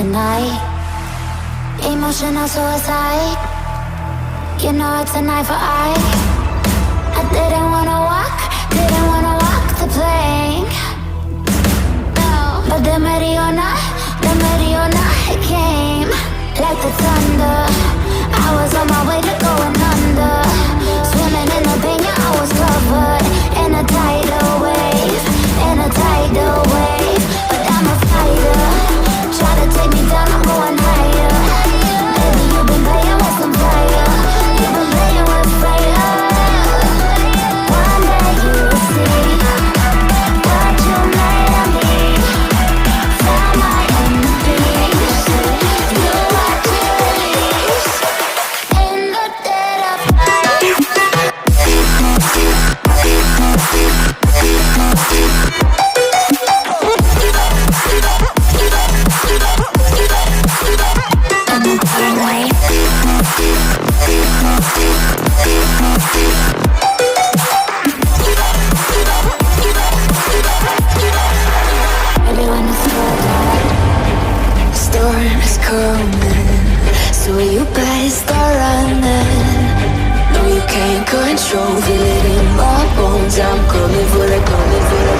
tonight. Emotional suicide. You know it's an eye for eye. I didn't wanna walk the plank. No, but the Mariona, it came like the thunder. I was on my way to going under. Swimming in the pain, yeah, I was covered in a tidal wave, but I'm a fighter. Try to take me down, I'm going higher. Baby, you've been playing with some fire. You've been playing with fire. One day you will see what you made of me. Found my enemies. Do what you release in the dead of night. Storm is coming, so you better start running. No, you can't control, feel it in my bones. I'm coming for the, coming for the.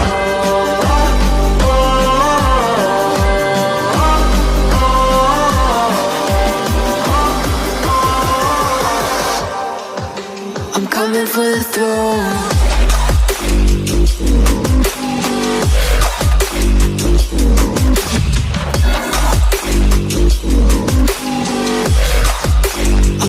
I'm coming for the throne.